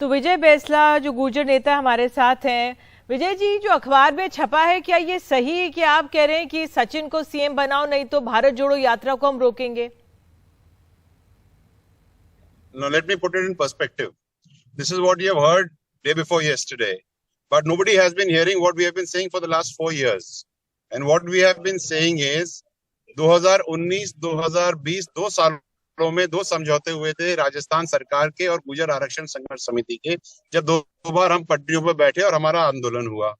तो विजय बैंसला जो गुर्जर नेता हमारे साथ हैं। विजय जी, जो अखबार में छपा है, क्या ये सही है कि आप कह रहे हैं कि सचिन को सीएम बनाओ नहीं तो भारत जोड़ो यात्रा को हम रोकेंगे? Now let me put it in perspective. This is what you have heard day before yesterday, but nobody has been hearing what we have been saying for the last 4 years. And what we have been saying is 2019-2020 दो सालों में दो समझौते हुए थे राजस्थान सरकार के और गुर्जर आरक्षण संघर्ष समिति के, जब दो बार हम पटरियों पर बैठे और हमारा आंदोलन हुआ।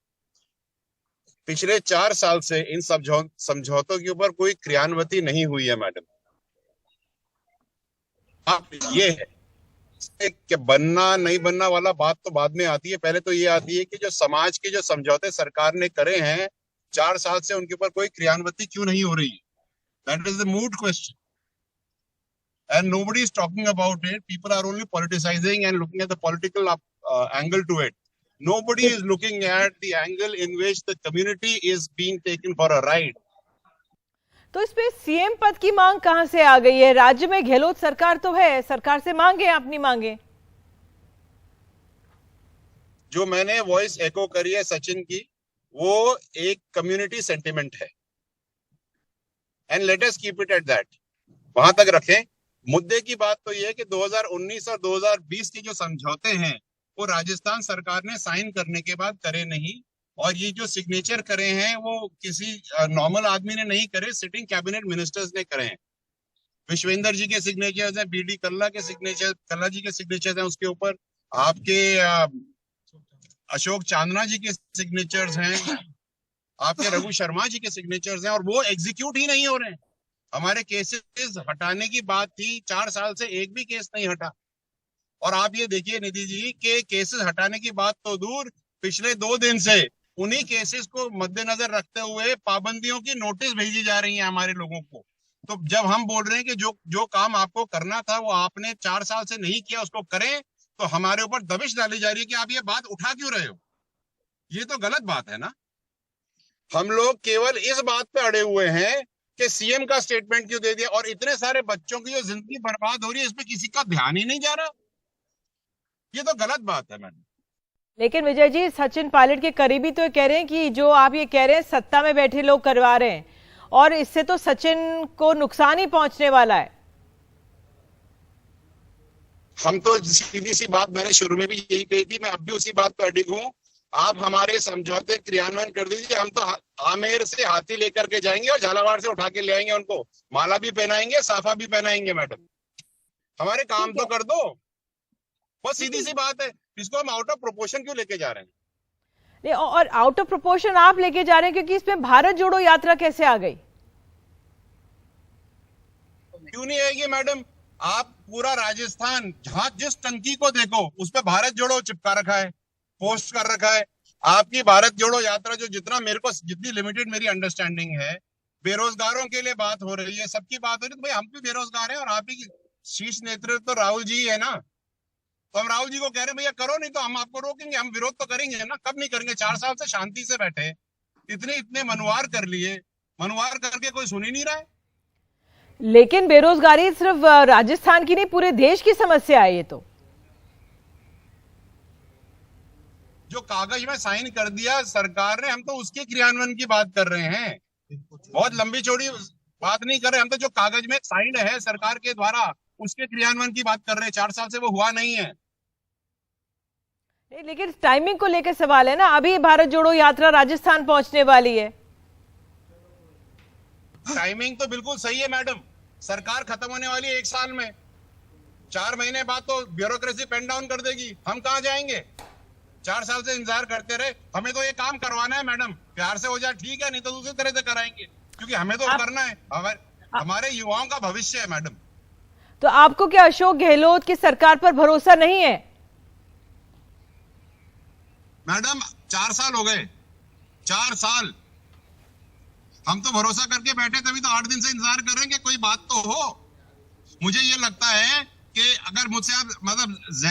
पिछले 4 साल से इन समझौतों के ऊपर कोई क्रियान्वती नहीं हुई है मैडम। आप ये है कि बनना नहीं बनना वाला बात तो बाद में आती है, पहले तो ये आती है कि जो समाज के जो समझौते सरकार ने करे हैं 4 साल से, उनके ऊपर कोई क्रियान्वती क्यों नहीं हो रही है? That is the moot question and nobody is talking about it. People are only politicising and looking at the political angle to it. Nobody is looking at the angle in which the community is being taken for a ride. तो इस पे CM पद की मांग कहां से आ गई है? राज्य में गहलोत सरकार तो है, सरकार से मांगे अपनी मांगे। जो मैंने वॉइस एको करी है सचिन की, वो एक कम्युनिटी सेंटिमेंट है and let us keep it at that, वहां तक रखें। मुद्दे की बात तो ये है कि 2019 और 2020 के जो समझौते हैं वो राजस्थान सरकार ने साइन करने के बाद करे नहीं, और ये जो सिग्नेचर करे हैं वो किसी नॉर्मल आदमी ने नहीं करे, सिटिंग कैबिनेट मिनिस्टर्स ने करे हैं। विश्वेंद्र जी के सिग्नेचर्स हैं, बीडी कल्ला के सिग्नेचर, कल्ला जी के सिग्नेचर्स हैं, उसके ऊपर आपके अशोक चांदना जी के सिग्नेचर्स हैं, आपके रघु शर्मा जी के सिग्नेचर्स हैं, और वो एग्जीक्यूट ही नहीं हो रहे हैं। हमारे केसेस हटाने की बात थी, 4 साल से एक भी केस नहीं हटा। और आप ये देखिए निधि जी के केसेस हटाने की बात तो दूर, पिछले 2 दिन से उन्हीं केसेस को मद्देनजर रखते हुए पाबंदियों की नोटिस भेजी जा रही है हमारे लोगों को। तो जब हम बोल रहे हैं कि जो काम आपको करना था वो आपने 4 साल से नहीं किया, उसको करें, तो हमारे ऊपर दबिश डाली जा रही है कि आप ये बात उठा क्यों रहे हो। ये तो गलत बात है ना। हम लोग केवल इस बात पे अड़े हुए हैं कि सीएम का स्टेटमेंट क्यों दे दिया, और इतने सारे बच्चों की जो जिंदगी बर्बाद हो रही है इस पे किसी का ध्यान ही नहीं जा रहा। ये तो गलत बात है मैडम। लेकिन विजय जी, सचिन पायलट के करीबी तो कह रहे हैं कि जो आप ये कह रहे हैं सत्ता में बैठे लोग करवा रहे हैं, और इससे तो सचिन को नुकसान ही पहुंचने वाला है। हम तो सीधी सी बात मैंने शुरू में भी यही कही थी, मैं अब भी उसी बात पर अडिग हूँ। आप हमारे समझौते क्रियान्वयन कर दीजिए, हम तो आमेर से हाथी लेकर के जाएंगे और झालावाड़ से उठा के ले आएंगे, उनको माला भी पहनाएंगे, साफा भी पहनाएंगे। मैडम हमारे काम तो कर दो, बस सीधी सी बात है। इसको हम आउट ऑफ प्रोपोर्शन क्यों लेके जा रहे हैं? और आउट ऑफ प्रोपोर्शन आप लेके जा रहे हैं क्योंकि इसमें भारत जोड़ो यात्रा कैसे आ गई? क्यों नहीं आएगी मैडम? आप पूरा राजस्थान जहां जिस टंकी को देखो उस पर भारत जोड़ो चिपका रखा है, पोस्ट कर रखा है। आपकी भारत जोड़ो यात्रा जो जितनी लिमिटेड मेरी अंडरस्टैंडिंग है, बेरोजगारों के लिए बात हो रही है, सबकी बात हो रही है। तो भाई हम भी बेरोजगार हैं और आप ही शीर्ष नेतृत्व तो राहुल जी है ना, तो हम राहुल जी को कह रहे हैं भैया करो, नहीं तो हम आपको रोकेंगे। हम विरोध तो करेंगे ना, कब नहीं करेंगे? 4 साल से शांति से बैठे, इतने मनुवार कर लिए, मनुवार करके कोई सुन ही नहीं रहा है। लेकिन बेरोजगारी सिर्फ राजस्थान की नहीं, पूरे देश की समस्या है ये तो। जो कागज में साइन कर दिया सरकार ने, हम तो उसके क्रियान्वयन की बात कर रहे हैं, बहुत लंबी चौड़ी बात नहीं कर रहे। हम तो जो कागज में साइन है सरकार के द्वारा उसके क्रियान्वयन की बात कर रहे हैं। 4 साल से वो हुआ नहीं है। लेकिन टाइमिंग को लेकर सवाल है ना, अभी भारत जोड़ो यात्रा राजस्थान पहुंचने वाली है। टाइमिंग तो बिल्कुल सही है मैडम, सरकार खत्म होने वाली है 1 साल में, 4 महीने बाद तो ब्यूरोक्रेसी पेन डाउन कर देगी। हम कहां जाएंगे? 4 साल से इंतजार करते रहे। हमें तो ये काम करवाना है मैडम, प्यार से हो जाए ठीक है, नहीं तो दूसरी तरह से कराएंगे, क्योंकि हमें तो करना है, हमारे युवाओं का भविष्य है मैडम। तो आपको क्या अशोक गहलोत की सरकार पर भरोसा नहीं है? मैडम 4 साल हो गए, 4 साल हम तो भरोसा करके बैठे, तभी तो 8 दिन से इंतजार कर रहे हैं कि कोई बात तो हो। मुझे ये लगता है कि अगर मुझसे आप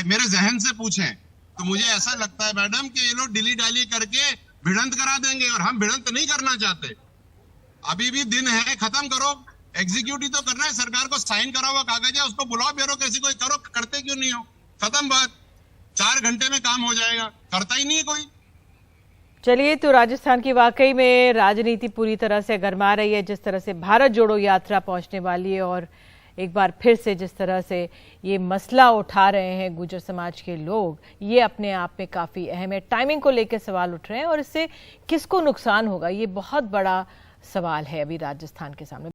मेरे जहन से पूछें तो मुझे ऐसा लगता है मैडम कि ये लोग डिली डाली करके भिड़ंत करा देंगे, और हम भिड़ंत नहीं करना चाहते। अभी भी दिन है, खत्म करो, एग्जीक्यूटिव तो करना है। सरकार को साइन करा हुआ कागज है, उसको बुलाओ, ब्यूरोक्रेसी को करो, करते क्यों नहीं हो? खत्म बात। 4 घंटे में काम हो जाएगा, करता ही नहीं है कोई। चलिए, तो राजस्थान की वाकई में राजनीति पूरी तरह से गरमा रही है, जिस तरह से भारत जोड़ो यात्रा पहुंचने वाली है और एक बार फिर से जिस तरह से ये मसला उठा रहे हैं गुर्जर समाज के लोग, ये अपने आप में काफ़ी अहम है। टाइमिंग को लेकर सवाल उठ रहे हैं और इससे किसको नुकसान होगा, ये बहुत बड़ा सवाल है अभी राजस्थान के सामने।